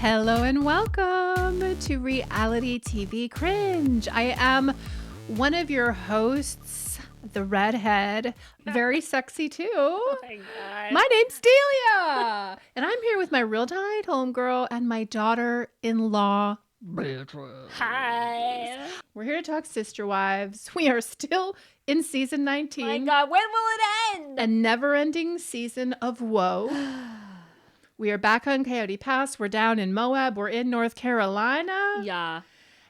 Hello and welcome to Reality TV Cringe. I am one of your hosts, the redhead, very sexy too. Oh my God. My name's Delia, and I'm here with my real-time homegirl and my daughter-in-law, Beatrice. Hi. We're here to talk Sister Wives. We are still in season 19. My God, when will it end? A never-ending season of woe. We are back on Coyote Pass. We're down in Moab. We're in North Carolina. Yeah.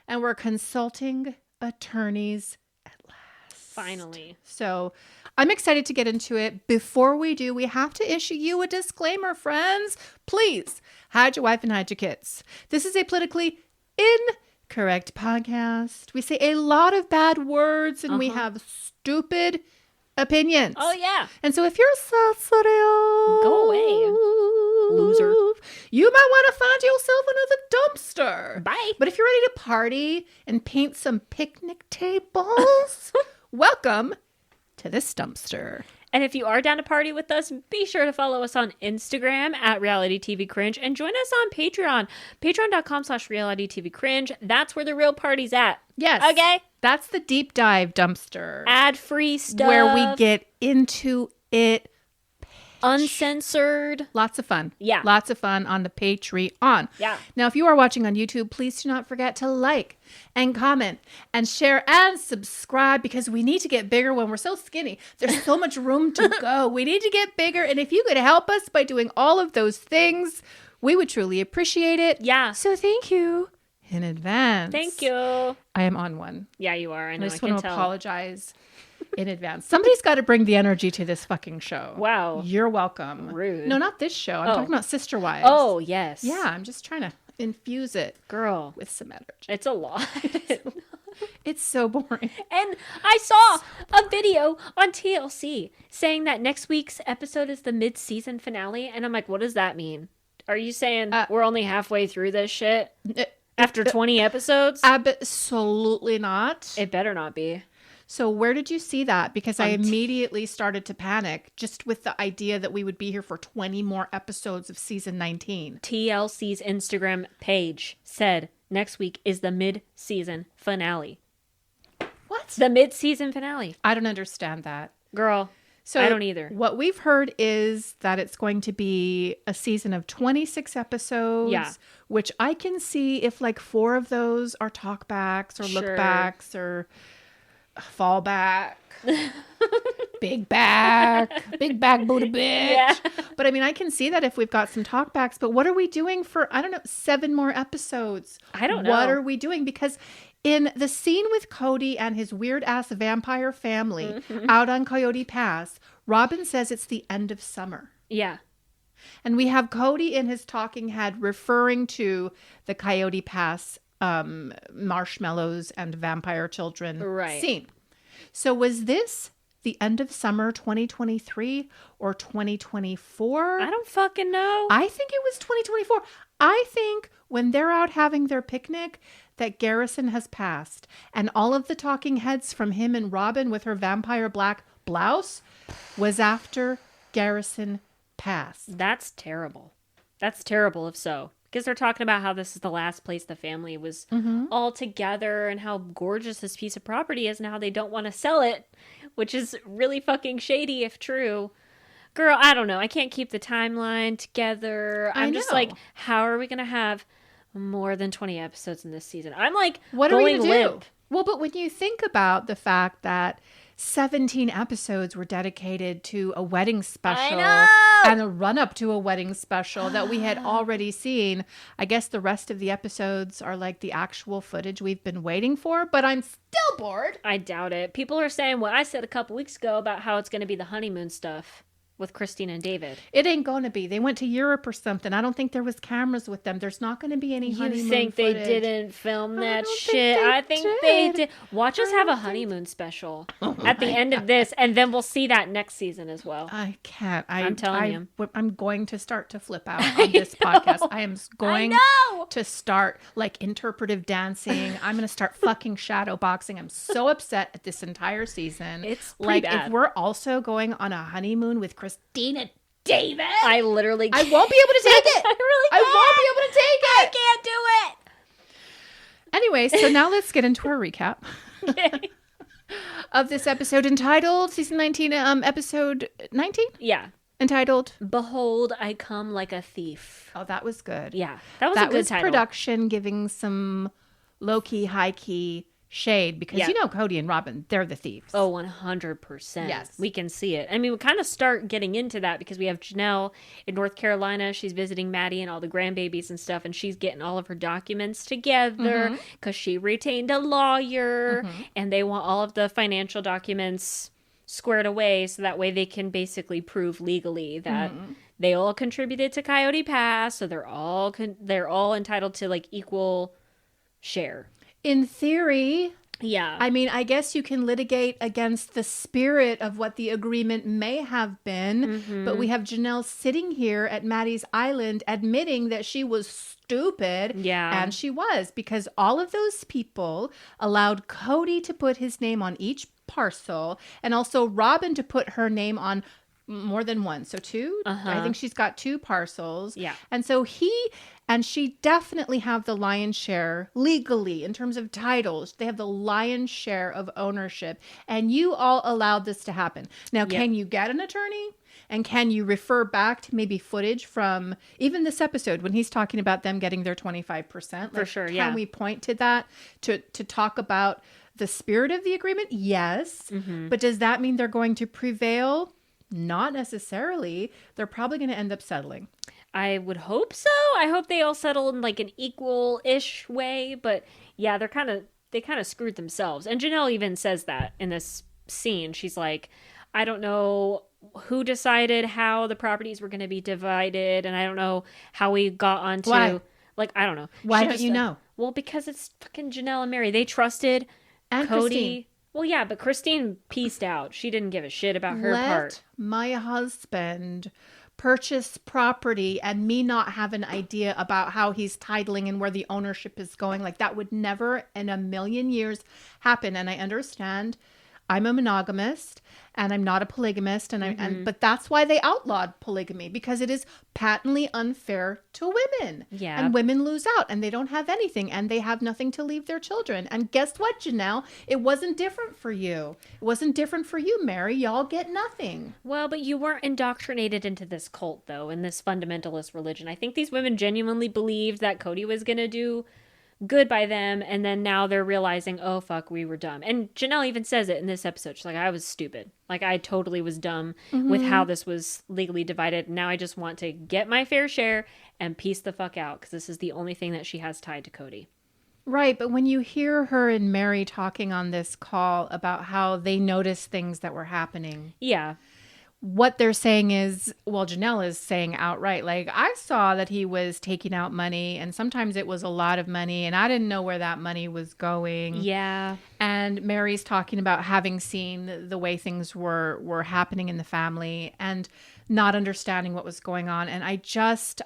And we're consulting attorneys at last. Finally. So I'm excited to get into it. Before we do, we have to issue you a disclaimer, friends. Please hide your wife and hide your kids. This is a politically incorrect podcast. We say a lot of bad words and we have stupid opinions. Oh, yeah. And so if you're sensitive, Go away, loser. You might want to find yourself another dumpster. Bye. But if you're ready to party and paint some picnic tables, welcome to this dumpster. And if you are down to party with us, be sure to follow us on Instagram at Reality TV Cringe and join us on Patreon. Patreon.com/Reality TV Cringe. That's where the real party's at. Yes. Okay. That's the deep dive dumpster. Ad-free stuff. Where we get into it. Uncensored. Lots of fun. Yeah. Lots of fun on the Patreon. Yeah. Now, if you are watching on YouTube, please do not forget to like and comment and share and subscribe because we need to get bigger when we're so skinny. There's so much room to go. We need to get bigger. And if you could help us by doing all of those things, we would truly appreciate it. Yeah. So thank you in advance. Thank you. I am on one. Yeah, you are. I know. I just I want can to tell. apologize in advance. Somebody's got to bring the energy to this fucking show. Wow. You're welcome. Rude. No, not this show. I'm talking about Sister Wives. Oh, yes. Yeah, I'm just trying to infuse it Girl. with some energy. It's a lot. It's so boring. And I saw a video on TLC saying that next week's episode is the mid-season finale. And I'm like, what does that mean? Are you saying we're only halfway through this shit after 20 episodes? Absolutely not. It better not be. So where did you see that? Because I immediately started to panic just with the idea that we would be here for 20 more episodes of season 19. TLC's Instagram page said next week is the mid-season finale. What? The mid-season finale. I don't understand that. Girl, So I don't either. What we've heard is that it's going to be a season of 26 episodes. Yeah. Which I can see if like 4 of those are talkbacks or Sure. lookbacks or fallback. Big back booty bitch. Yeah. But I mean, I can see that if we've got some talkbacks, but what are we doing for, I don't know, 7 more episodes? I don't know. What are we doing? Because in the scene with Kody and his weird ass vampire family out on Coyote Pass, Robin says it's the end of summer. Yeah. And we have Kody in his talking head referring to the Coyote Pass marshmallows and vampire children scene. So was this the end of summer 2023 or 2024? I don't fucking know. I think it was 2024. I think when they're out having their picnic that Garrison has passed and all of the talking heads from him and Robin with her vampire black blouse was after Garrison passed. That's terrible. That's terrible if so. Because they're talking about how this is the last place the family was all together and how gorgeous this piece of property is and how they don't want to sell it, which is really fucking shady if true. Girl, I don't know. I can't keep the timeline together. I'm just like, how are we going to have more than 20 episodes in this season? I'm like, what are we going going to do? limp. Well, but when you think about the fact that 17 episodes were dedicated to a wedding special and a run-up to a wedding special that we had already seen. I guess the rest of the episodes are like the actual footage we've been waiting for, but I'm still bored. I doubt it. People are saying what I said a couple weeks ago about how it's going to be the honeymoon stuff with Christine and David. It ain't going to be. They went to Europe or something. I don't think there was cameras with them. There's not going to be any honeymoon You think footage. they didn't film that don't shit? think they I think they did. Watch us have a don't think- honeymoon special at the end of this, and then we'll see that next season as well. I can't. I'm telling you. I'm going to start to flip out on this podcast. I am going to start like interpretive dancing. I'm going to start fucking shadow boxing. I'm so upset at this entire season. It's like pretty bad. if we're also going on a honeymoon with Christina David. I literally I can't. won't be able to take it. I really I can't. won't be able to take I it. can't do Anyway, so now let's get into our recap it. Okay. of this episode entitled season 19, episode 19, Yeah. entitled. Behold, I come like a thief. Oh, that was good. Yeah. That was a good title. Production giving some low key, high key shade because Yeah. you know Kody and Robin, they're the thieves. Oh, 100%. Yes. We can see it. I mean, we kind of start getting into that because we have Janelle in North Carolina. She's visiting Maddie and all the grandbabies and stuff, and she's getting all of her documents together because she retained a lawyer, and they want all of the financial documents squared away so that way they can basically prove legally that they all contributed to Coyote Pass, so they're all entitled to like equal share. In theory, Yeah. I mean, I guess you can litigate against the spirit of what the agreement may have been, but we have Janelle sitting here at Maddie's Island admitting that she was stupid. Yeah. And she was, because all of those people allowed Kody to put his name on each parcel and also Robin to put her name on more than one. So two? I think she's got 2 parcels. Yeah. And so he and she definitely have the lion's share legally in terms of titles. They have the lion's share of ownership. And you all allowed this to happen. Now, can you get an attorney? And can you refer back to maybe footage from even this episode when he's talking about them getting their 25%? For sure, yeah. Can we point to that to talk about the spirit of the agreement? Yes. But does that mean they're going to prevail? Not necessarily. They're probably going to end up settling. I would hope so. I hope they all settle in like an equal-ish way, but yeah, they kind of screwed themselves. And Janelle even says that in this scene. She's like, I don't know who decided how the properties were going to be divided, and I don't know how we got onto like I don't know. Why don't you know? Well, because it's fucking Janelle and Mary. They trusted And Kody. Christine. Well, yeah, but Christine pieced out. She didn't give a shit about her part. Let my husband purchase property and me not have an idea about how he's titling and where the ownership is going. Like that would never in a million years happen. And I understand I'm a monogamist and I'm not a polygamist. But that's why they outlawed polygamy, because it is patently unfair to women. Yeah. And women lose out and they don't have anything and they have nothing to leave their children. And guess what, Janelle? It wasn't different for you. It wasn't different for you, Mary. Y'all get nothing. Well, but you weren't indoctrinated into this cult, though, in this fundamentalist religion. I think these women genuinely believed that Kody was going to do good by them, and then now they're realizing, oh, fuck, we were dumb. And Janelle even says it in this episode. She's like, I was stupid. Like, I totally was dumb with how this was legally divided. Now I just want to get my fair share and piece the fuck out, because this is the only thing that she has tied to Kody. Right, but when you hear her and Mary talking on this call about how they noticed things that were happening, Yeah. what they're saying is, well, Janelle is saying outright, like, I saw that he was taking out money and sometimes it was a lot of money and I didn't know where that money was going. Yeah. And Mary's talking about having seen the way things were happening in the family and not understanding what was going on. And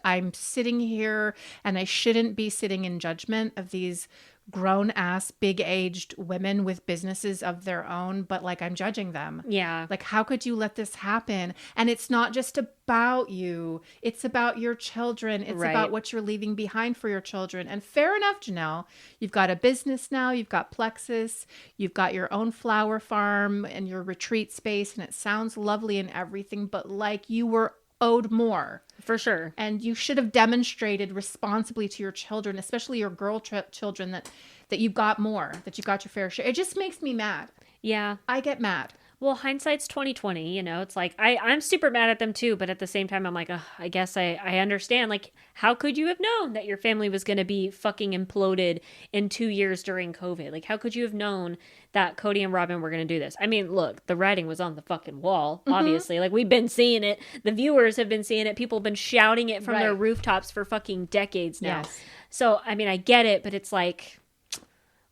I'm sitting here and I shouldn't be sitting in judgment of these grown-ass, big-aged women with businesses of their own, but like I'm judging them. Yeah. Like, how could you let this happen? And it's not just about you. It's about your children. It's about what you're leaving behind for your children. And fair enough, Janelle. You've got a business now. You've got Plexus. You've got your own flower farm and your retreat space. And it sounds lovely and everything, but like you were owed more. For sure. And you should have demonstrated responsibly to your children, especially your girl children, that you've got more, that you got your fair share. It just makes me mad. Yeah. I get mad. Well, hindsight's 2020, you know, it's like, I'm super mad at them too, but at the same time, I'm like, I guess I understand. Like, how could you have known that your family was going to be fucking imploded in 2 years during COVID? Like, how could you have known that Kody and Robin were going to do this? I mean, look, the writing was on the fucking wall, obviously. Like, we've been seeing it. The viewers have been seeing it. People have been shouting it from their rooftops for fucking decades now. Yes. So, I mean, I get it, but it's like,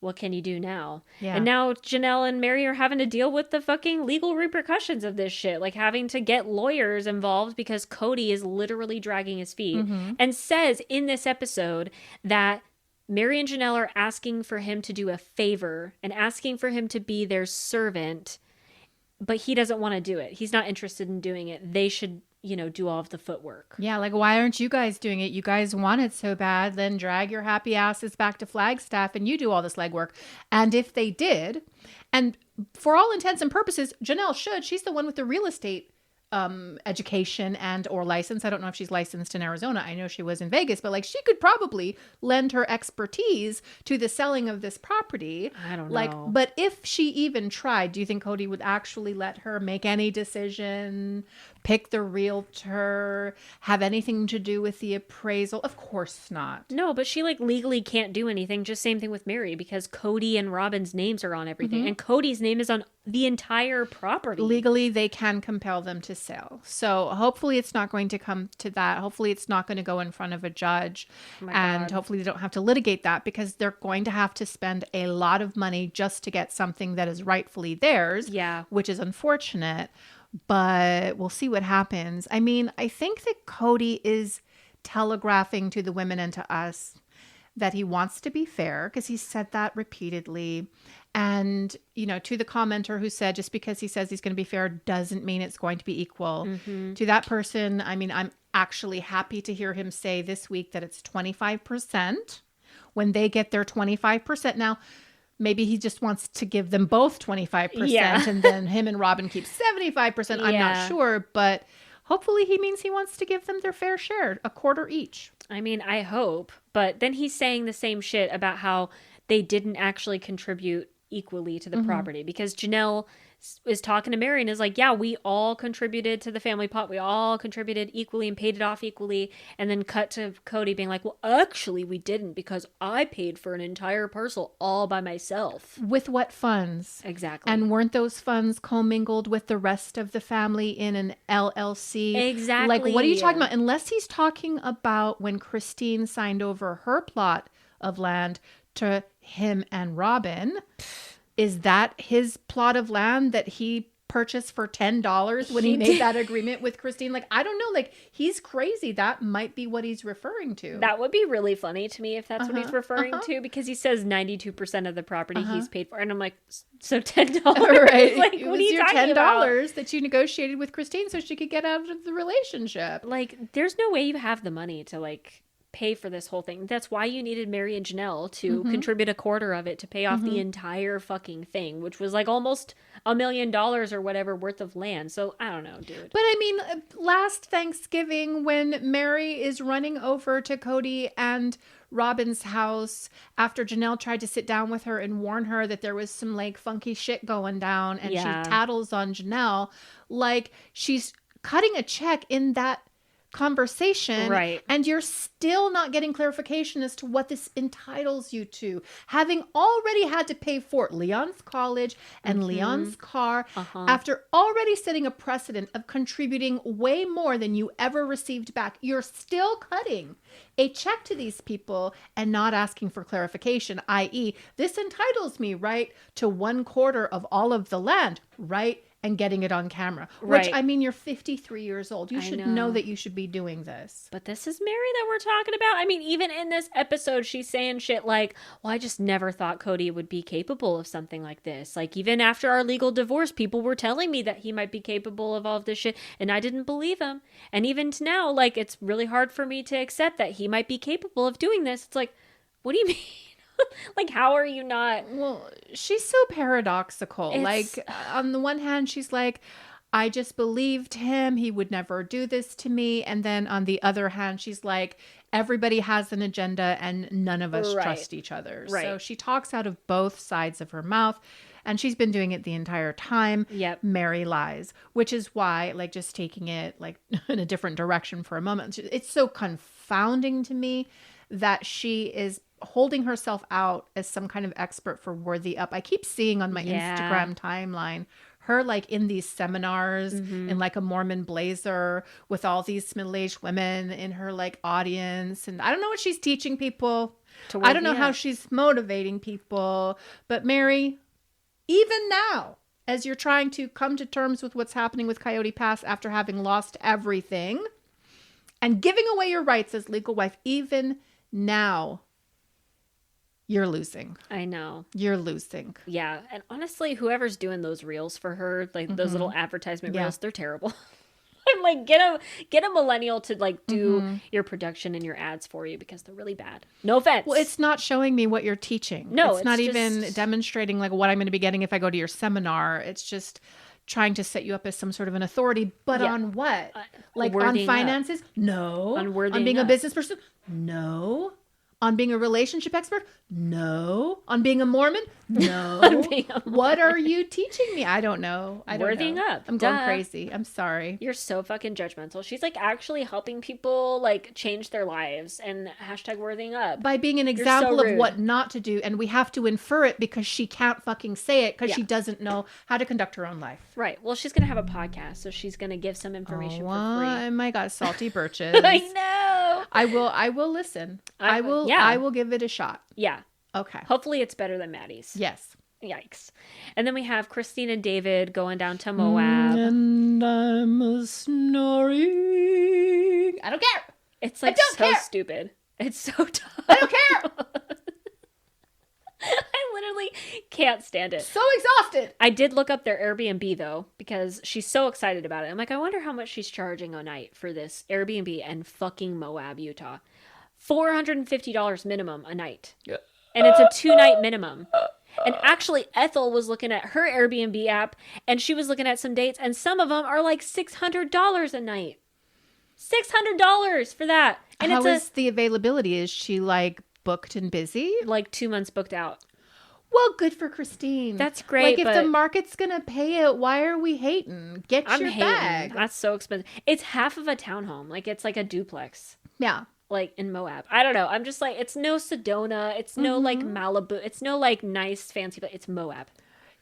what can you do now? Yeah. And now Janelle and Mary are having to deal with the fucking legal repercussions of this shit. Like having to get lawyers involved because Kody is literally dragging his feet and says in this episode that Mary and Janelle are asking for him to do a favor and asking for him to be their servant, but he doesn't want to do it. He's not interested in doing it. They should do all of the footwork. Yeah, like, why aren't you guys doing it? You guys want it so bad, then drag your happy asses back to Flagstaff and you do all this legwork. And if they did, and for all intents and purposes, Janelle should. She's the one with the real estate education and or license. I don't know if she's licensed in Arizona. I know she was in Vegas, but like she could probably lend her expertise to the selling of this property. I don't like, know. but if she even tried, do you think Kody would actually let her make any decision, pick the realtor, have anything to do with the appraisal? Of course not. No, but she like legally can't do anything. Just same thing with Mary, because Kody and Robin's names are on everything. And Cody's name is on the entire property. Legally, they can compel them to sell. So hopefully it's not going to come to that. Hopefully it's not going to go in front of a judge. And hopefully they don't have to litigate that, because they're going to have to spend a lot of money just to get something that is rightfully theirs. Yeah. Which is unfortunate. But we'll see what happens. I mean, I think that Kody is telegraphing to the women and to us that he wants to be fair, because he said that repeatedly. And, to the commenter who said just because he says he's going to be fair doesn't mean it's going to be equal. To that person, I mean, I'm actually happy to hear him say this week that it's 25% when they get their 25%. Now, maybe he just wants to give them both 25% and then him and Robin keep 75%. I'm not sure, but hopefully he means he wants to give them their fair share, a quarter each. I mean, I hope. But then he's saying the same shit about how they didn't actually contribute equally to the property, because Janelle is talking to Mary and is like, yeah, we all contributed to the family pot. We all contributed equally and paid it off equally. And then cut to Kody being like, well, actually we didn't, because I paid for an entire parcel all by myself. With what funds? Exactly. And weren't those funds commingled with the rest of the family in an LLC? Exactly. Like, what are you talking about? Unless he's talking about when Christine signed over her plot of land to him and Robin. Is that his plot of land that he purchased for $10 when he made that agreement with Christine? Like, I don't know. Like, he's crazy. That might be what he's referring to. That would be really funny to me if that's what he's referring to, because he says 92% of the property he's paid for. And I'm like, so $10? Right. Like, it what was are you your talking $10 about? that you negotiated with Christine so she could get out of the relationship. Like, there's no way you have the money to, like, pay for this whole thing. That's why you needed Mary and Janelle to contribute a quarter of it to pay off the entire fucking thing, which was like almost $1 million or whatever worth of land. So I don't know, dude. But I mean, last Thanksgiving when Mary is running over to Kody and Robin's house after Janelle tried to sit down with her and warn her that there was some like funky shit going down, and she tattles on Janelle, like she's cutting a check in that conversation, right? And you're still not getting clarification as to what this entitles you to, having already had to pay for Leon's college and Leon's car, after already setting a precedent of contributing way more than you ever received back. You're still cutting a check to these people and not asking for clarification, i.e., this entitles me, right, to 1/4 of all of the land, right? And getting it on camera. Which, Right. I mean, you're 53 years old. You should know that you should be doing this. But this is Mary that we're talking about. I mean, even in this episode, she's saying shit like, well, I just never thought Kody would be capable of something like this. Like, even after our legal divorce, people were telling me that he might be capable of all of this shit, and I didn't believe him. And even to now, like, it's really hard for me to accept that he might be capable of doing this. It's like, what do you mean? Like, how are you not? Well, she's so paradoxical. Like, on the one hand, she's like, I just believed him. He would never do this to me. And then on the other hand, she's like, everybody has an agenda and none of us trust each other. Right. So she talks out of both sides of her mouth. And she's been doing it the entire time. Yep. Mary lies, which is why, like, just taking it like in a different direction for a moment, it's so confounding to me that she is holding herself out as some kind of expert for Worthy Up. I keep seeing on my Instagram timeline her like in these seminars in like a Mormon blazer with all these middle-aged women in her like audience. And I don't know what she's teaching people. I don't know how she's motivating people. But Mary, even now, as you're trying to come to terms with what's happening with Coyote Pass after having lost everything and giving away your rights as legal wife, even now, you're losing. I know. You're losing. Yeah. And honestly, whoever's doing those reels for her, like those little advertisement reels, they're terrible. I'm Like get a millennial to like do your production and your ads for you because they're really bad. No offense. Well, it's not showing me what you're teaching. No, it's not just even demonstrating like what I'm going to be getting if I go to your seminar. It's just trying to set you up as some sort of an authority. But on what? Like on finances? No. On being a business person? No. On being a relationship expert? No. On being a Mormon? No. What are you teaching me? I don't know. Worthing up. I'm going crazy. I'm sorry. You're so fucking judgmental. She's like actually helping people like change their lives and hashtag worthing up. By being an example of what not to do. And we have to infer it because she can't fucking say it because she doesn't know how to conduct her own life. Right. Well, she's going to have a podcast, so she's going to give some information for free. Oh my God. Salty birches. I know. I will listen. I will give it a shot. Yeah. Okay. Hopefully it's better than Maddie's. Yes. Yikes. And then we have Christine and David going down to Moab. And I'm snoring. I don't care. It's like so stupid. It's so dumb. I don't care. I literally can't stand it. So exhausted. I did look up their Airbnb though, because she's so excited about it. I'm like, I wonder how much she's charging a night for this Airbnb in fucking Moab, Utah. $450 minimum a night. Yeah. And it's a 2-night minimum. And actually, Ethel was looking at her Airbnb app, and she was looking at some dates, and some of them are like $600 a night. $600 for that. And how is the availability? Is she like booked and busy? Like 2 months booked out. Well, good for Christine. That's great. Like, if the market's going to pay it, why are we hating? Get your bag. That's so expensive. It's half of a townhome. Like, it's like a duplex. Yeah. Like, in Moab. I don't know. I'm just like, it's no Sedona. It's no, like, Malibu. It's no, like, nice, fancy, but it's Moab.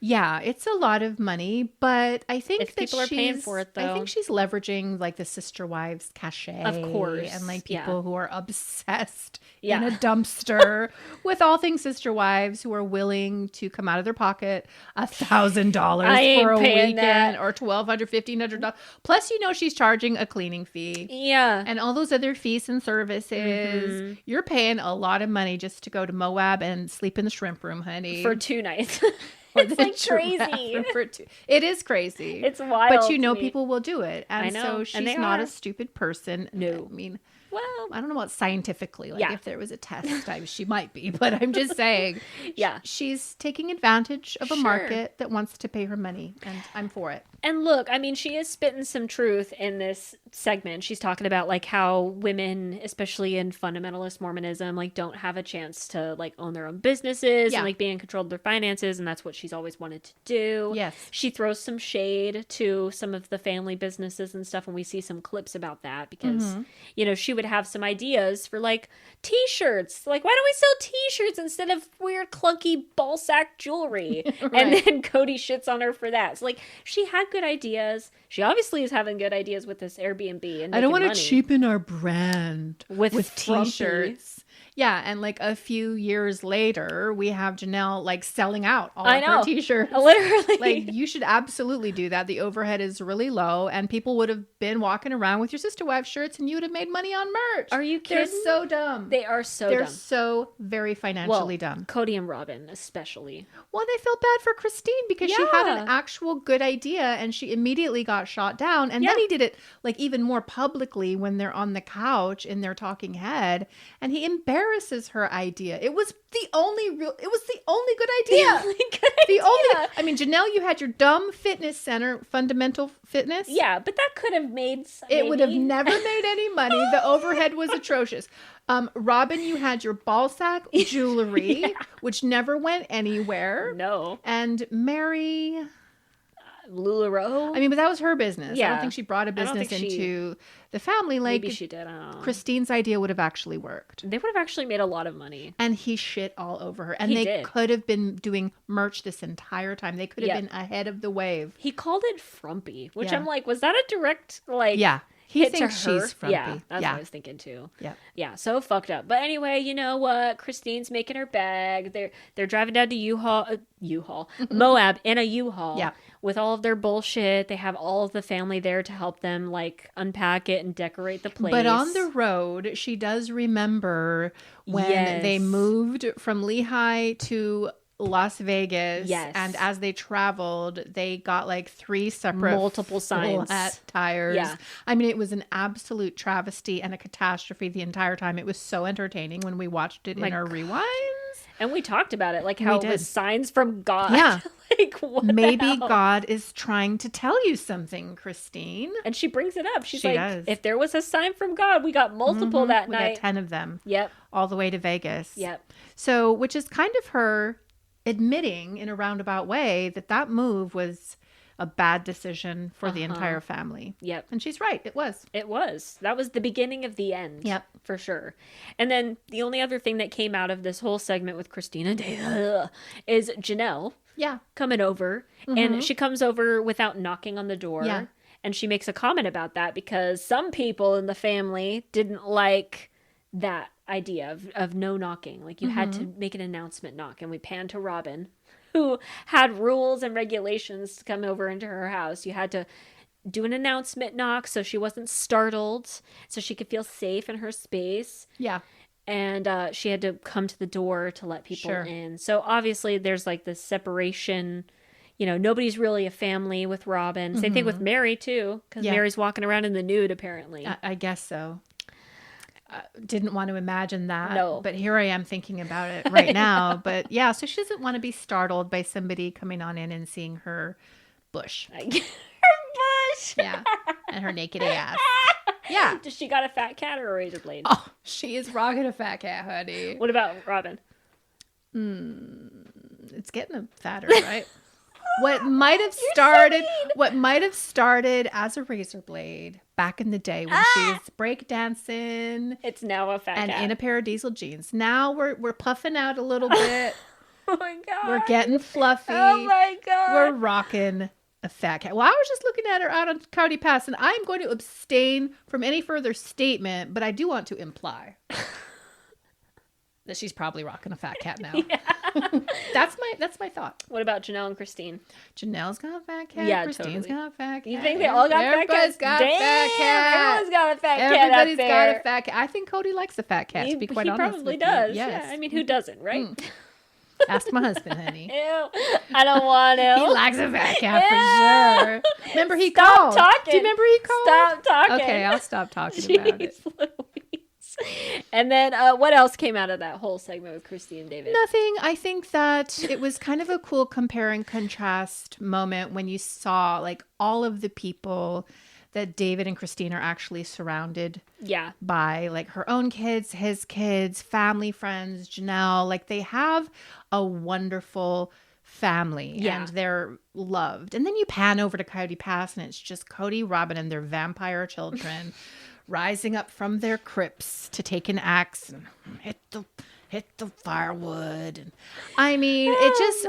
Yeah, it's a lot of money, but I think if people are paying for it, though. I think she's leveraging like the sister wives cachet, of course, and like people who are obsessed in a dumpster with all things sister wives who are willing to come out of their pocket $1,000 for a weekend or $1,200, $1,500. Plus, she's charging a cleaning fee, and all those other fees and services. You're paying a lot of money just to go to Moab and sleep in the shrimp room, honey, for 2 nights. It's like crazy. It is crazy. It's wild. But people will do it. And so she's not a stupid person. No. I mean, well, I don't know about scientifically. Like if there was a test, she might be. But I'm just saying. She's taking advantage of a market that wants to pay her money. And I'm for it. And look, I mean, she is spitting some truth in this segment. She's talking about like how women, especially in fundamentalist Mormonism, like don't have a chance to like own their own businesses and like be in control of their finances. And that's what she's always wanted to do. Yes. She throws some shade to some of the family businesses and stuff. And we see some clips about that because, she would have some ideas for like t-shirts. Like, why don't we sell t-shirts instead of weird clunky ball sack jewelry? Right. And then Kody shits on her for that. So like she had good ideas. She obviously is having good ideas with this Airbnb. And I don't want to cheapen our brand with t-shirts. Yeah, and like a few years later, we have Janelle like selling out all of her t-shirts. Literally. Like, you should absolutely do that. The overhead is really low, and people would have been walking around with your sister wife shirts, and you would have made money on merch. Are you kidding? They're so dumb. They are so dumb. They're so very financially dumb. Kody and Robin especially. Well, they felt bad for Christine because she had an actual good idea, and she immediately got shot down. And then he did it like even more publicly when they're on the couch in their talking head, and he embarrasses her idea. It was the only good idea. I mean, Janelle, you had your dumb fitness center, fundamental fitness. Yeah, but that could have made it would have never made any money. The overhead was atrocious. Robin, you had your ball sack jewelry, which never went anywhere. No. And Mary LuLaRoe. I mean, but that was her business. I don't think she brought a business into the family. Like, maybe she did. I don't know. Christine's idea would have actually worked. They would have actually made a lot of money. And he shit all over her. And they could have been doing merch this entire time. They could have been ahead of the wave. He called it frumpy, which I'm like, was that a direct like? Yeah. He hit thinks to her? She's frumpy. Yeah, that's what I was thinking too. Yeah. Yeah, so fucked up. But anyway, you know what? Christine's making her bag. They're driving down to Moab in a U-Haul with all of their bullshit. They have all of the family there to help them like unpack it and decorate the place. But on the road, she does remember when they moved from Lehi to Las Vegas. Yes. And as they traveled, they got like 3 separate Multiple signs. flat tires. Yeah. I mean, it was an absolute travesty and a catastrophe the entire time. It was so entertaining when we watched it in our rewinds. And we talked about it, like how it was signs from God. Yeah. Like, what Maybe the hell? God is trying to tell you something, Christine. And she brings it up. She's She like, does. if there was a sign from God, we got multiple that We night. got 10 of them. Yep. All the way to Vegas. Yep. So, which is kind of her admitting in a roundabout way that that move was a bad decision for the entire family. Yep. And she's right. It was. It was. That was the beginning of the end. Yep. For sure. And then the only other thing that came out of this whole segment with Christina is Janelle Yeah. coming over. And she comes over without knocking on the door. Yeah. And she makes a comment about that because some people in the family didn't like that idea of no knocking. Like you had to make an announcement knock. And we pan to Robin, who had rules and regulations to come over into her house. You had to do an announcement knock so she wasn't startled, so she could feel safe in her space. Yeah. And she had to come to the door to let people Sure. in. So obviously there's like this separation. You know, nobody's really a family with Robin. Same thing with Mary too, because Yeah. Mary's walking around in the nude apparently. I guess so. Didn't want to imagine that. No. But here I am thinking about it right now. But yeah, so she doesn't want to be startled by somebody coming on in and seeing her bush. Her bush. Yeah. And her naked ass. Yeah. Does she got a fat cat or a razor blade? Oh, she is rocking a fat cat, honey. What about Robin? It's getting fatter, right? What might have started as a razor blade back in the day when she was breakdancing It's now a fat and cat. in a pair of diesel jeans. Now we're puffing out a little bit. Oh my god. We're getting fluffy. Oh my god. We're rocking a fat cat. Well, I was just looking at her out on Kody Pass, and I'm going to abstain from any further statement, but I do want to imply that she's probably rocking a fat cat now. Yeah. That's my thought. What about Janelle and Christine? Janelle's got a fat cat. Yeah, Christine's totally. got a fat cat. You think they all got fat Everybody's cats? got a fat cat. Everyone's got a fat cat Everybody's out there. got a fat cat. I think Cody likes a fat cat, to be quite he honest probably with does. you. Yes. Yeah, I mean, who doesn't, right? Ask my husband, honey. Ew, I don't want to. He likes a fat cat for sure. Remember he Stop called. talking. Do you remember he called? Stop talking. Okay, I'll stop talking about it. Jeez Louise. And then what else came out of that whole segment with Christy and David? Nothing. I think that it was kind of a cool compare and contrast moment when you saw like all of the people that David and Christine are actually surrounded Yeah. by, like her own kids, his kids, family, friends, Janelle. Like they have a wonderful family Yeah. and they're loved. And then you pan over to Kody Pass and it's just Kody, Robin, and their vampire children rising up from their crypts to take an axe and hit the firewood. And I mean, it just,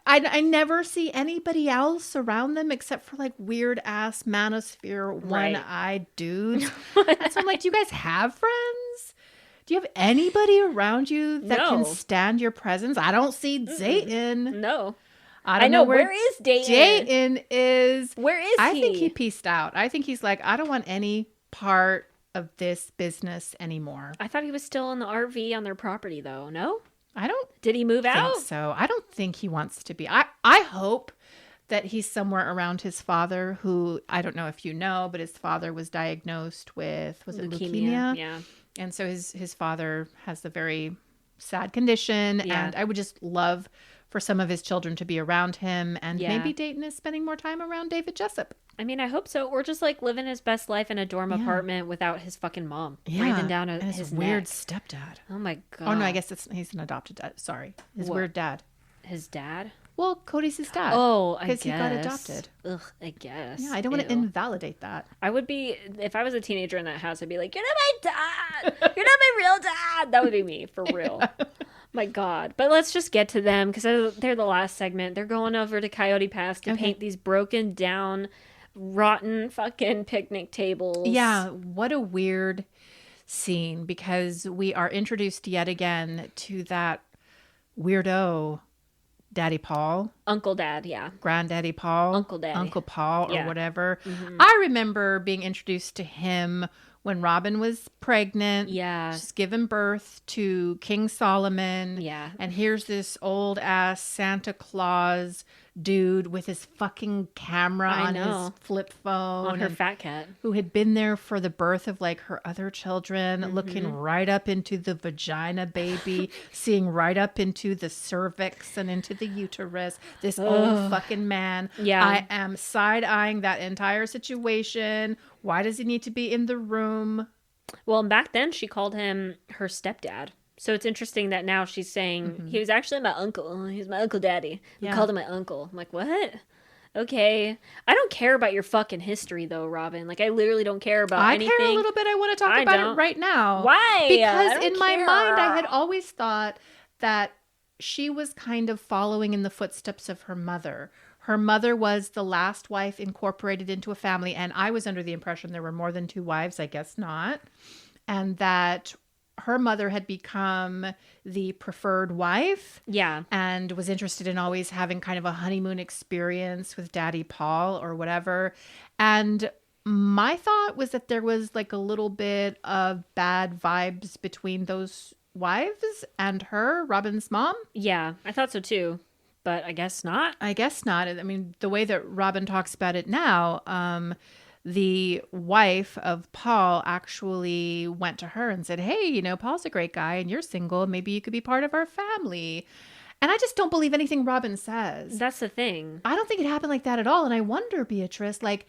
I never see anybody else around them except for like weird ass manosphere, one-eyed dudes. And so I'm like, do you guys have friends? Do you have anybody around you that can stand your presence? I don't see Dayton. No. I don't know. know Where is Dayton? Dayton is. Where is he? I think he pieced out. I think he's like, I don't want any part of this business anymore. I thought he was still in the RV on their property, though. No? I don't Did he move out? think so. I don't think he wants to be. I hope that he's somewhere around his father, who I don't know if you know, but his father was diagnosed with, was it leukemia? Yeah. And so his father has a very sad condition. Yeah. And I would just love for some of his children to be around him. And Yeah. maybe Dayton is spending more time around David Jessup. I mean, I hope so. Or just like living his best life in a dorm apartment without his fucking mom breathing down and his weird neck. stepdad. Oh my god. Oh no, I guess he's an adopted dad. Sorry, his What? weird dad. His dad? Well, Cody's his dad. Oh, I guess. because he got adopted. Ugh, I guess. Yeah, I don't want to Ew. invalidate that. I would be, if I was a teenager in that house, I'd be like, you're not my dad. You're not my real dad. That would be me, for real. My God. But let's just get to them, because they're the last segment. They're going over to Coyote Pass to paint these broken down, rotten fucking picnic tables. Yeah, what a weird scene, because we are introduced yet again to that weirdo Daddy Paul. Uncle Dad, yeah. Granddaddy Paul. Uncle Daddy. Uncle Paul or Yeah. whatever. I remember being introduced to him when Robin was pregnant. Yeah. She's given birth to King Solomon. Yeah. And here's this old ass Santa Claus dude with his fucking camera I on know. his flip phone. On her and fat cat. who had been there for the birth of like her other children, looking right up into the vagina baby, seeing right up into the cervix and into the uterus. This old fucking man. Yeah. I am side-eyeing that entire situation. Why does he need to be in the room? Well, back then she called him her stepdad. So it's interesting that now she's saying he was actually my uncle. He was my uncle daddy. We called him my uncle. I'm like, what? Okay. I don't care about your fucking history though, Robin. Like I literally don't care about anything. I care a little bit. I want to talk I about don't. it right now. Why? Because in my mind I had always thought that she was kind of following in the footsteps of her mother. Her mother was the last wife incorporated into a family, and I was under the impression there were more than 2 wives. I guess not. And that her mother had become the preferred wife. Yeah. And was interested in always having kind of a honeymoon experience with Daddy Paul or whatever. And my thought was that there was like a little bit of bad vibes between those wives and her, Robin's mom. Yeah, I thought so too. But I guess not. I guess not. I mean, the way that Robin talks about it now, the wife of Paul actually went to her and said, hey, you know, Paul's a great guy and you're single. Maybe you could be part of our family. And I just don't believe anything Robin says. That's the thing. I don't think it happened like that at all. And I wonder, Beatrice, like,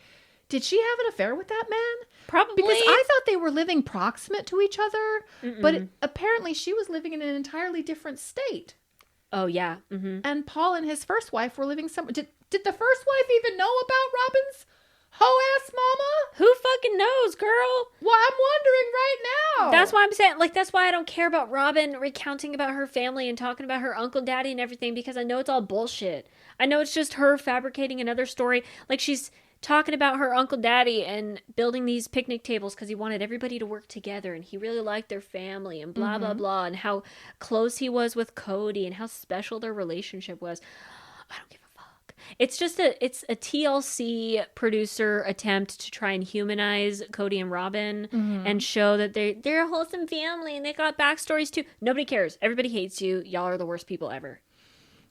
did she have an affair with that man? Probably. Because I thought they were living proximate to each other. But apparently she was living in an entirely different state. Oh, yeah. And Paul and his first wife were living somewhere. Did the first wife even know about Robin's hoe-ass mama? Who fucking knows, girl? Well, I'm wondering right now. That's why I'm saying, like, that's why I don't care about Robin recounting about her family and talking about her uncle, daddy, and everything, because I know it's all bullshit. I know it's just her fabricating another story. Like, she's talking about her uncle, daddy, and building these picnic tables because he wanted everybody to work together, and he really liked their family, and blah, blah, blah, and how close he was with Kody, and how special their relationship was. I don't give a fuck. It's just it's a TLC producer attempt to try and humanize Kody and Robin and show that they're a wholesome family and they got backstories too. Nobody cares. Everybody hates you. Y'all are the worst people ever.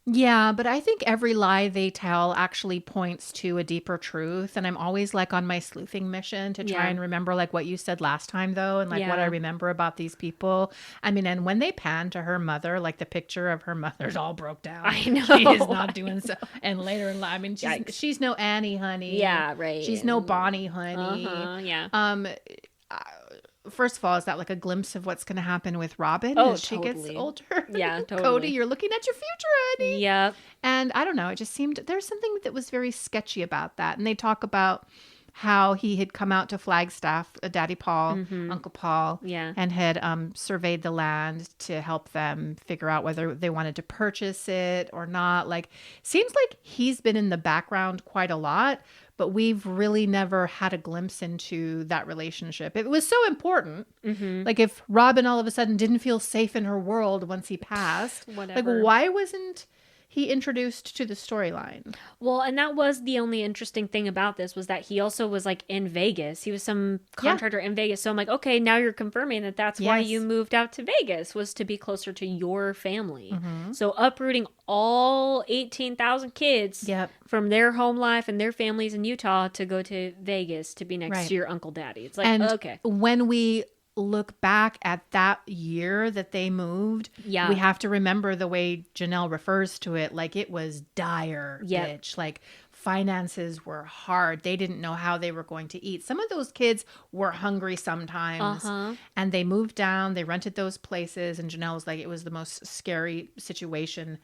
Yeah, but I think every lie they tell actually points to a deeper truth. And I'm always like on my sleuthing mission to try and remember like what you said last time though. And like what I remember about these people. I mean, and when they pan to her mother, like the picture of her mother's all broke down. I know. She is not doing so. And later in life, I mean, she's no Annie, honey. Yeah, right. She's no Bonnie, honey. Yeah. First of all, is that like a glimpse of what's going to happen with Robin as she gets older? Yeah, totally. Kody, you're looking at your future, honey. Yep. And I don't know. It just seemed there's something that was very sketchy about that. And they talk about how he had come out to Flagstaff, Daddy Paul, Uncle Paul, and had surveyed the land to help them figure out whether they wanted to purchase it or not. Like, seems like he's been in the background quite a lot, but we've really never had a glimpse into that relationship. It was so important. Like, if Robin all of a sudden didn't feel safe in her world once he passed, like, why wasn't he introduced to the storyline? Well, and that was the only interesting thing about this was that he also was like in Vegas. He was some contractor in Vegas. So I'm like, okay, now you're confirming that that's why you moved out to Vegas, was to be closer to your family. So uprooting all 18,000 kids from their home life and their families in Utah to go to Vegas to be next to your uncle daddy. It's like, and okay. When we look back at that year that they moved, we have to remember the way Janelle refers to it, like it was dire, bitch. Like, finances were hard. They didn't know how they were going to eat. Some of those kids were hungry sometimes, and they moved down, they rented those places, and Janelle was like, it was the most scary situation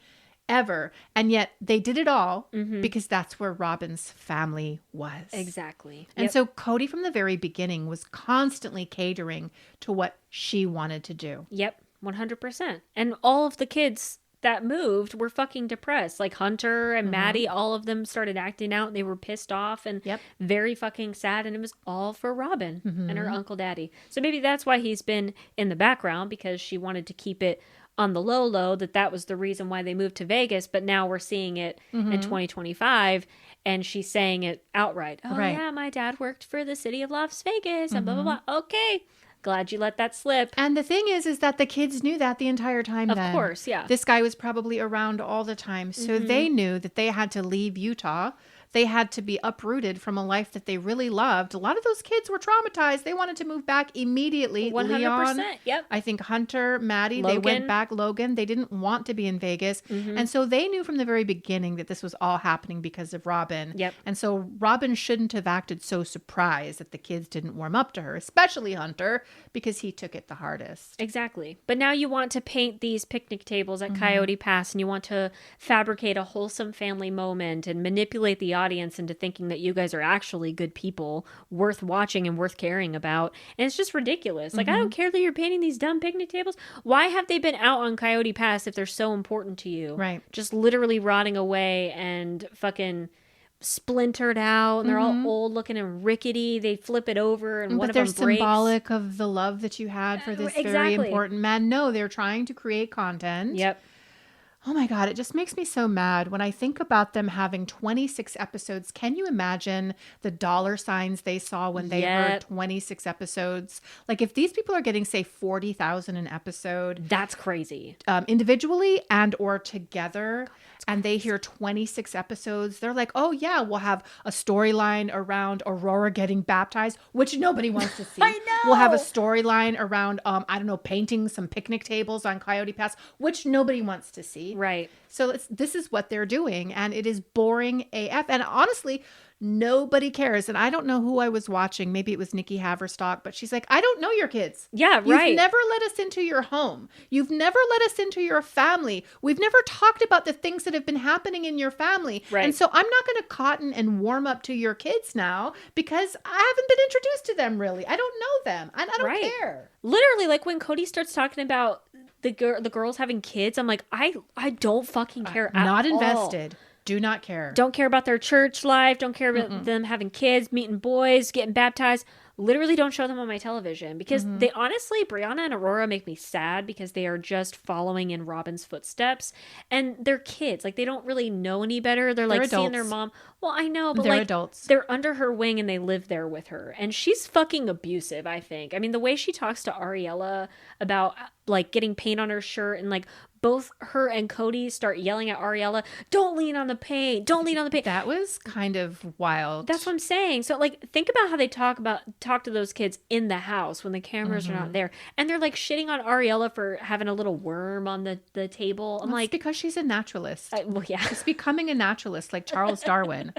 ever. And yet they did it all because that's where Robin's family was. Exactly. And so Kody from the very beginning was constantly catering to what she wanted to do. Yep. 100%. And all of the kids that moved were fucking depressed. Like Hunter and Maddie, all of them started acting out. They were pissed off and very fucking sad. And it was all for Robin and her uncle daddy. So maybe that's why he's been in the background, because she wanted to keep it on the low that was the reason why they moved to Vegas, but now we're seeing it in 2025, and she's saying it outright. Oh, Right. yeah, my dad worked for the city of Las Vegas and blah, blah, blah. Okay. Glad you let that slip. And the thing is that the kids knew that the entire time Of then. course, yeah. This guy was probably around all the time. So they knew that they had to leave Utah. They had to be uprooted from a life that they really loved. A lot of those kids were traumatized. They wanted to move back immediately. 100%. Leon, Yep. I think Hunter, Maddie, they went back. Logan, they didn't want to be in Vegas. And so they knew from the very beginning that this was all happening because of Robin. Yep. And so Robin shouldn't have acted so surprised that the kids didn't warm up to her, especially Hunter, because he took it the hardest. Exactly. But now you want to paint these picnic tables at Coyote Pass, and you want to fabricate a wholesome family moment and manipulate the audience into thinking that you guys are actually good people, worth watching and worth caring about. And it's just ridiculous. Like, I don't care that you're painting these dumb picnic tables. Why have they been out on Coyote Pass if they're so important to you? Right. Just literally rotting away and fucking splintered out, and they're all old looking and rickety. They flip it over and one But of them they're breaks. symbolic of the love that you had for this very Exactly. important man. No, they're trying to create content. Yep. Oh my God, it just makes me so mad when I think about them having 26 episodes. Can you imagine the dollar signs they saw when they heard 26 episodes? Like if these people are getting, say, 40,000 an episode, That's crazy. individually and or together, and they hear 26 episodes, they're like, oh yeah, we'll have a storyline around Aurora getting baptized, which nobody wants to see. I know. We'll have a storyline around, I don't know, painting some picnic tables on Coyote Pass, which nobody wants to see. Right. So this is what they're doing, and it is boring AF. And honestly, nobody cares. And I don't know who I was watching. Maybe it was Nikki Haverstock, but she's like, I don't know your kids. Yeah, right. You've never let us into your home. You've never let us into your family. We've never talked about the things that have been happening in your family. Right. And so I'm not going to cotton and warm up to your kids now because I haven't been introduced to them really. I don't know them. And I don't Right. care. Literally, like when Kody starts talking about the girls having kids, I'm like, I don't fucking care at Not all. invested. Do not care. Don't care about their church life. Don't care about them having kids, meeting boys, getting baptized. Literally don't show them on my television because they honestly, Brianna and Aurora make me sad because they are just following in Robin's footsteps, and they're kids. Like they don't really know any better. They're like seeing their adults. mom. Well, I know, but They're like adults. they're under her wing and they live there with her, and she's fucking abusive. I think. I mean, the way she talks to Ariella about like getting paint on her shirt, and like both her and Kody start yelling at Ariella, "Don't lean on the paint. Don't lean on the paint." That was kind of wild. That's what I'm saying. So like think about how they talk to those kids in the house when the cameras are not there. And they're like shitting on Ariella for having a little worm on the table. I'm Well, it's like, because she's a naturalist. well, yeah. She's becoming a naturalist like Charles Darwin.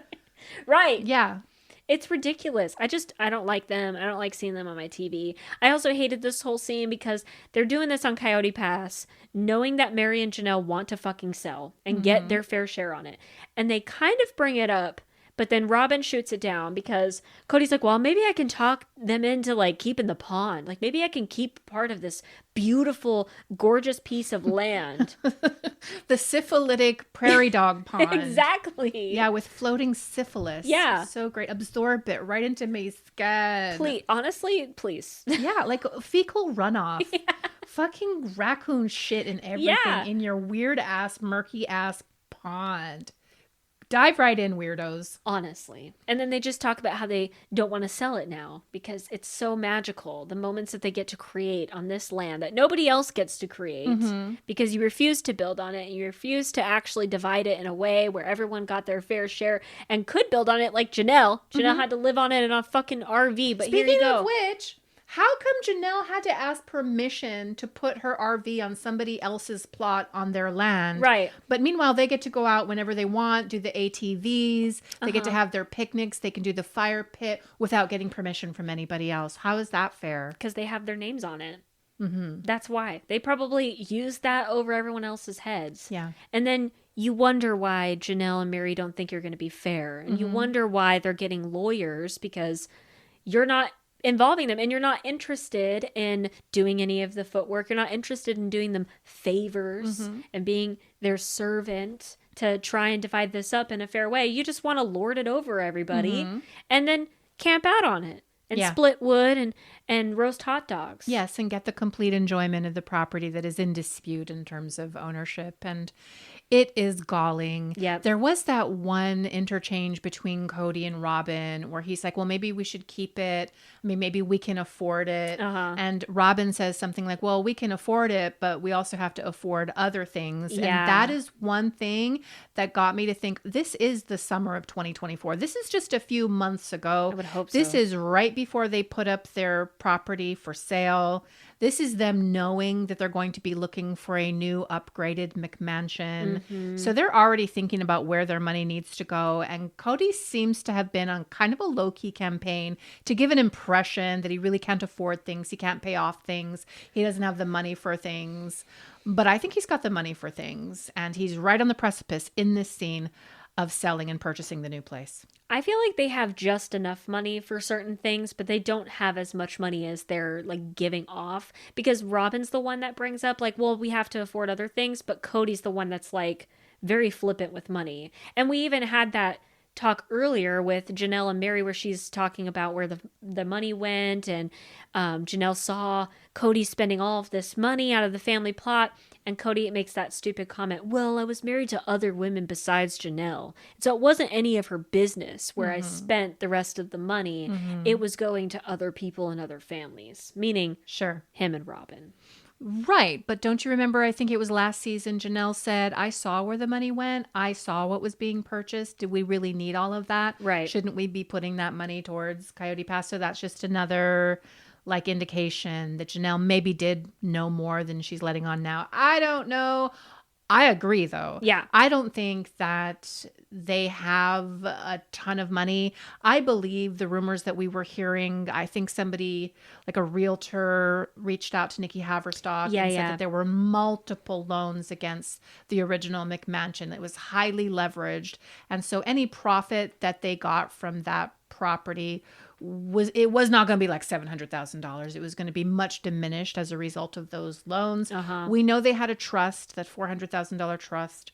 Right. Yeah. It's ridiculous. I don't like them. I don't like seeing them on my TV. I also hated this whole scene because they're doing this on Coyote Pass, knowing that Mary and Janelle want to fucking sell and get their fair share on it. And they kind of bring it up, but then Robin shoots it down because Cody's like, well, maybe I can talk them into like keeping the pond. Like maybe I can keep part of this beautiful, gorgeous piece of land. The syphilitic prairie dog pond. Exactly. Yeah, with floating syphilis. Yeah. So great. Absorb it right into my skin. Please, honestly, please. Yeah, like fecal runoff. Fucking raccoon shit and everything Yeah. in your weird ass, murky ass pond. Dive right in, weirdos. Honestly. And then they just talk about how they don't want to sell it now because it's so magical. The moments that they get to create on this land that nobody else gets to create because you refuse to build on it. And you refuse to actually divide it in a way where everyone got their fair share and could build on it like Janelle. Janelle had to live on it in a fucking RV, but here you Speaking go. of which, how come Janelle had to ask permission to put her RV on somebody else's plot on their land? Right. But meanwhile, they get to go out whenever they want, do the ATVs, they get to have their picnics, they can do the fire pit without getting permission from anybody else. How is that fair? Because they have their names on it. That's why. They probably use that over everyone else's heads. Yeah. And then you wonder why Janelle and Mary don't think you're going to be fair. And you wonder why they're getting lawyers because you're not involving them and you're not interested in doing any of the footwork. You're not interested in doing them favors and being their servant to try and divide this up in a fair way. You just want to lord it over everybody and then camp out on it. and Yeah. split wood and roast hot dogs. Yes, and get the complete enjoyment of the property that is in dispute in terms of ownership. And it is galling. Yep. There was that one interchange between Kody and Robin where he's like, well, maybe we should keep it. I mean, maybe we can afford it. Uh-huh. And Robin says something like, well, we can afford it, but we also have to afford other things. Yeah. And that is one thing that got me to think this is the summer of 2024. This is just a few months ago. I would hope This so. is right before they put up their property for sale. This is them knowing that they're going to be looking for a new upgraded McMansion. Mm-hmm. So they're already thinking about where their money needs to go. And Kody seems to have been on kind of a low-key campaign to give an impression that he really can't afford things. He can't pay off things. He doesn't have the money for things. But I think he's got the money for things. And he's right on the precipice in this scene of selling and purchasing the new place. I feel like they have just enough money for certain things, but they don't have as much money as they're like giving off, because Robin's the one that brings up like, well, we have to afford other things, but Cody's the one that's like very flippant with money. And we even had that talk earlier with Janelle and Mary where she's talking about where the money went, and Janelle saw Kody spending all of this money out of the family plot, and Kody makes that stupid comment, well, I was married to other women besides Janelle, so it wasn't any of her business where I spent the rest of the money. It was going to other people and other families, meaning Sure. him and Robin. Right. But don't you remember, I think it was last season, Janelle said, I saw where the money went. I saw what was being purchased. Did we really need all of that? Right. Shouldn't we be putting that money towards Coyote Pass? So that's just another like indication that Janelle maybe did know more than she's letting on now. I don't know. I agree, though. Yeah. I don't think that they have a ton of money. I believe the rumors that we were hearing. I think somebody, like a realtor, reached out to Nikki Haverstock and said that there were multiple loans against the original McMansion. It was highly leveraged. And so any profit that they got from that property was not going to be like $700,000. It was going to be much diminished as a result of those loans. We know they had a trust, that $400,000 trust.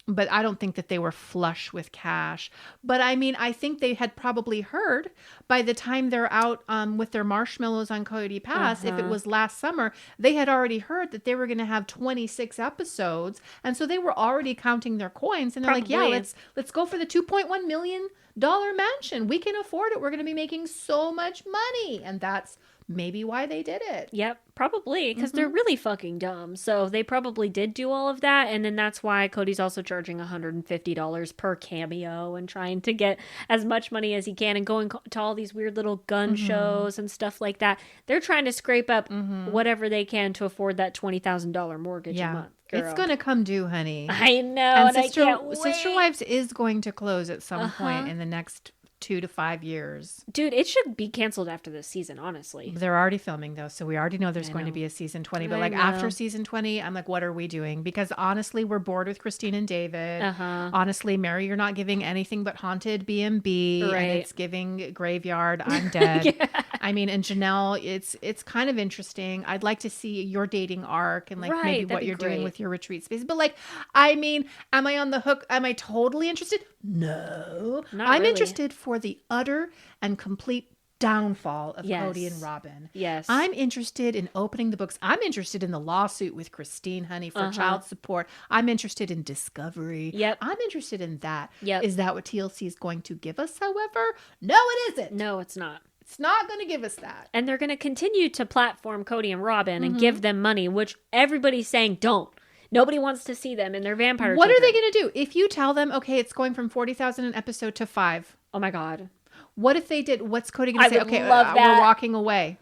But I don't think that they were flush with cash. But I mean, I think they had probably heard by the time they're out with their marshmallows on Coyote Pass, if it was last summer, they had already heard that they were going to have 26 episodes. And so they were already counting their coins. And they're like, yeah, let's go for the $2.1 million mansion. We can afford it. We're going to be making so much money. And that's maybe why they did it. Yep, probably, because they're really fucking dumb. So they probably did do all of that, and then that's why Cody's also charging $150 per cameo and trying to get as much money as he can and going to all these weird little gun shows and stuff like that. They're trying to scrape up whatever they can to afford that $20,000 mortgage a month. Girl. It's going to come due, honey. I know, and Sister, I can't wait. Sister Wives is going to close at some point in the next 2 to 5 years. Dude, it should be canceled after this season, honestly. They're already filming, though, so we already know there's going to be a season 20. But after season 20, I'm like, what are we doing? Because honestly, we're bored with Christine and David. Honestly, Mary, you're not giving anything but haunted B&B. Right. And it's giving graveyard, I'm dead. I mean, and Janelle, it's kind of interesting. I'd like to see your dating arc and like maybe what you're doing with your retreat space. But like, I mean, am I on the hook? Am I totally interested? No. I'm really. interested for the utter and complete downfall of Kody and Robin. Yes. I'm interested in opening the books. I'm interested in the lawsuit with Christine, honey, for child support. I'm interested in discovery. Yep. I'm interested in that. Yep. Is that what TLC is going to give us, however? No, it isn't. No, it's not. It's not going to give us that. And they're going to continue to platform Kody and Robin and give them money, which everybody's saying don't. Nobody wants to see them in their vampire What children. are they going to do? If you tell them, okay, it's going from 40,000 an episode to 5. Oh my God. What if they did? What's Kody going to say? would Okay, love that. we're walking away.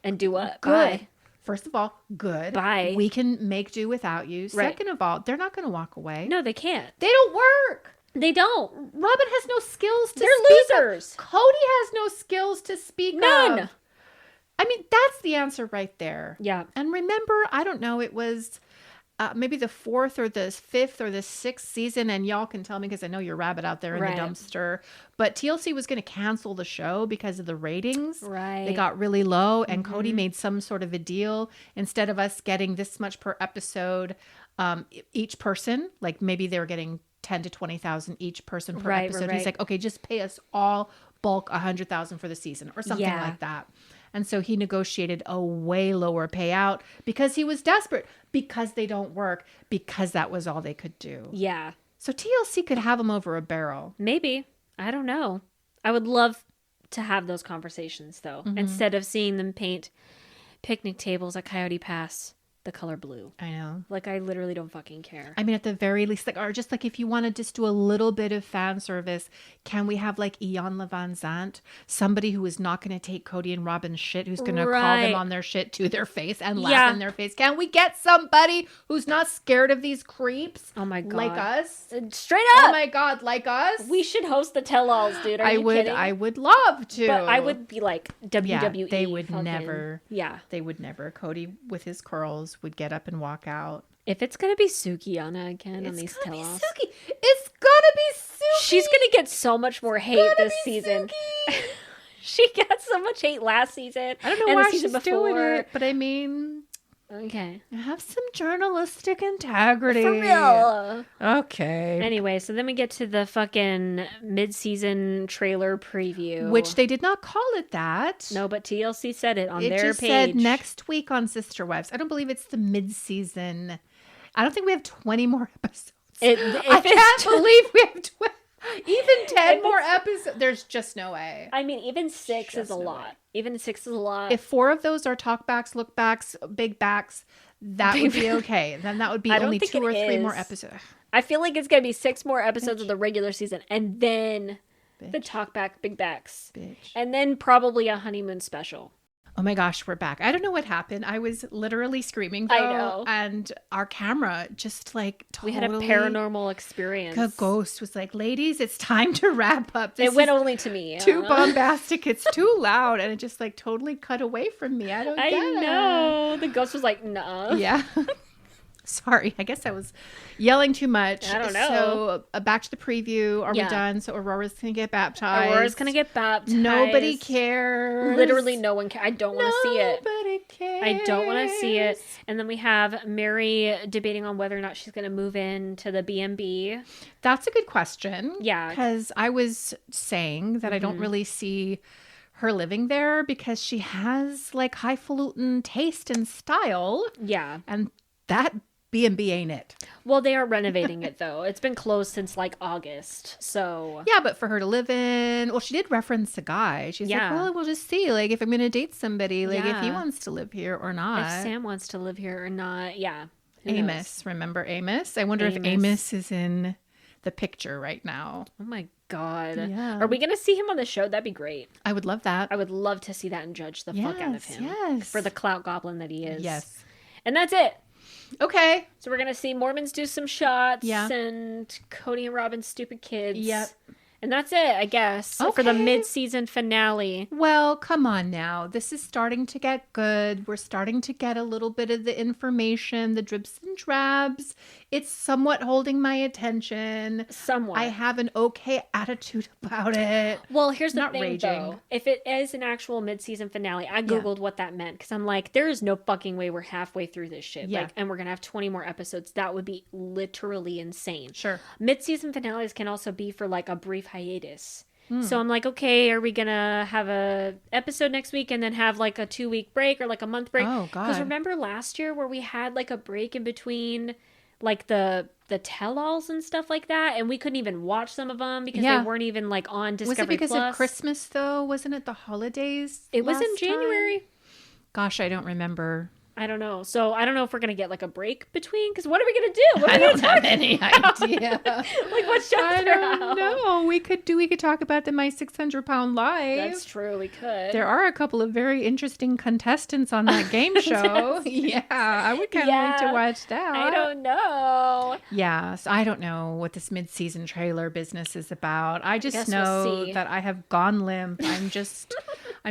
And do what? Good. Bye. First of all, good. Bye. We can make do without you. Right. Second of all, they're not going to walk away. No, they can't. They don't work. They don't. Robin has no skills to They're speak losers. of. Cody has no skills to speak None. of. I mean, that's the answer right there. Yeah. And remember, I don't know, it was maybe the 4th or the 5th or the 6th season, and y'all can tell me because I know you're rabbit out there in the dumpster, but TLC was going to cancel the show because of the ratings. Right. They got really low, and Kody made some sort of a deal. Instead of us getting this much per episode, each person, like maybe they were getting 10 to 20,000 each person per episode. He's like, okay, just pay us all bulk 100,000 for the season or something Yeah. like that. And so he negotiated a way lower payout because he was desperate, because they don't work, because that was all they could do. Yeah. So TLC could have him over a barrel. Maybe. I don't know. I would love to have those conversations, though, instead of seeing them paint picnic tables at Coyote Pass the color blue. I know. Like, I literally don't fucking care. I mean, at the very least, like, or just like if you want to just do a little bit of fan service, can we have like Ian Levanzant, somebody who is not going to take Kody and Robin's shit, who's going to call them Right. on their shit to their face and laugh Yeah. in their face? Can we get somebody who's not scared of these creeps? Oh my God. Like us? Straight Oh up! my God, like us? We should host the tell-alls, dude. Are you kidding? I would love to. But I would be like WWE. Yeah, they would fucking- never. Yeah. They would never. Cody with his curls would get up and walk out. If it's going to be Sukiana again on these It's gonna be tell-alls. Suki. It's gonna be Suki. She's going to get so much more hate Gonna this be season. Suki. She got so much hate last season. I don't know and why the season she's doing before. it, but I mean, Okay. have some journalistic integrity. For real. Okay. Anyway, so then we get to the fucking mid-season trailer preview. Which they did not call it that. No, but TLC said it on it their just page. said next week on Sister Wives. I don't believe it's the mid-season. I don't think we have 20 more episodes. I can't believe we have even 10 more episodes. There's just no way. I mean, even 6 is Just a no lot. way. Even 6 is a lot. If 4 of those are talkbacks, lookbacks, big backs, that would be okay. Then that would be I don't only think 2 or it 3 more is. episodes. I feel like it's going to be 6 more episodes of the regular season and then the Bitch. talkback big backs. Bitch. And then probably a honeymoon special. Oh my gosh, we're back. I don't know what happened. I was literally screaming though, I know. and our camera just like totally We had a paranormal experience. a ghost was like, ladies, it's time to wrap up. This It went is only to me. too bombastic. It's too loud. And it just like totally cut away from me. I don't I get it. know. The ghost was like, nah. Yeah. Sorry. I guess I was yelling too much. I don't know. So back to the preview. Are Yeah. we done? So Aurora's going to get baptized. Aurora's going to get baptized. Nobody cares. Literally no one cares. I don't want to see it. Nobody cares. I don't want to see it. And then we have Mary debating on whether or not she's going to move into the B&B. That's a good question. Yeah. Because I was saying that I don't really see her living there because she has like highfalutin taste and style. Yeah. And that B&B ain't it. Well, they are renovating it, though. It's been closed since, like, August. So, Yeah, but for her to live in, well, she did reference a guy. She's like, Yeah. well, we'll just see, like, if I'm going to date somebody, like, if he Yeah. wants to live here or not. if Sam wants to live here or not, yeah. Who knows? Amos, remember Amos? I wonder if Amos. Amos is in the picture right now. Oh, my God. Yeah. Are we going to see him on the show? That'd be great. I would love that. I would love to see that and judge the fuck out of him. Yes. For the clout goblin that he is. Yes. And that's it. Okay. So we're going to see Mormons do some shots. Yeah. And Cody and Robin's stupid kids. Yep. And that's it, I guess, for the Okay. mid-season finale. Well, come on now. This is starting to get good. We're starting to get a little bit of the information, the dribs and drabs. It's somewhat holding my attention. Somewhat. I have an okay attitude about it. Well, here's the Not thing, raging. though. If it is an actual mid-season finale, I Googled what that meant because I'm like, there is no fucking way we're halfway through this shit. Yeah. Like, and we're going to have 20 more episodes. That would be literally insane. Sure. Mid-season finales can also be for like a brief hiatus. Hmm. So I'm like, okay, are we going to have a episode next week and then have like a 2-week break or like a month break? Oh, Because God. remember last year where we had like a break in between like the tell-alls and stuff like that, and we couldn't even watch some of them because Yeah. they weren't even like on Discovery Was it because Plus. of Christmas, though? Wasn't it the holidays? It was in last time? January. Gosh, I don't remember. I don't know. So I don't know if we're gonna get like a break between. Because what are we gonna do? What are I we gonna don't talk have any idea. Like what shows I are don't out? know. We could talk about the My 600-Pound Life. That's true. We could. There are a couple of very interesting contestants on that game show. Yeah, I would kind of like to Yeah. watch that. I don't know. Yeah, so I don't know what this mid-season trailer business is about. I just guess know we'll see. that I have gone limp. I'm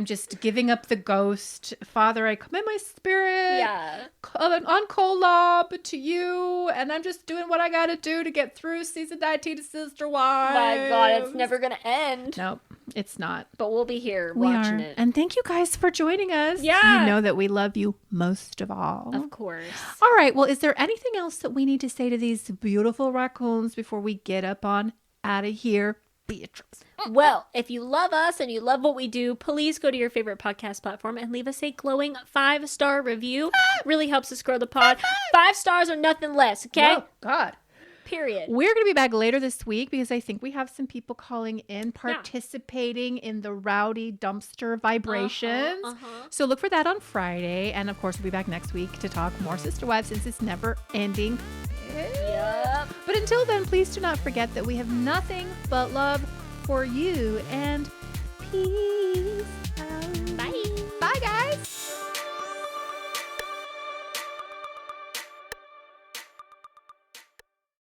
just giving up the ghost. Father, I come in my spirit. Yeah. On Kolob to you, and I'm just doing what I gotta do to get through season 19 of Sister Wives. My God, it's never gonna end. Nope, it's not. But we'll be here We watching are. it. And thank you guys for joining us. Yeah. You know that we love you most of all. Of course. All right. Well, is there anything else that we need to say to these beautiful raccoons before we get up on out of here? Beatrice. Well, if you love us and you love what we do, please go to your favorite podcast platform and leave us a glowing 5-star review. Really helps us grow the pod. 5 stars or nothing less, okay? Oh, God. Period. We're going to be back later this week because I think we have some people calling in, participating in the rowdy dumpster vibrations. So look for that on Friday. And of course, we'll be back next week to talk more Sister Wives since it's never ending. Yep. But until then, please do not forget that we have nothing but love for you and peace.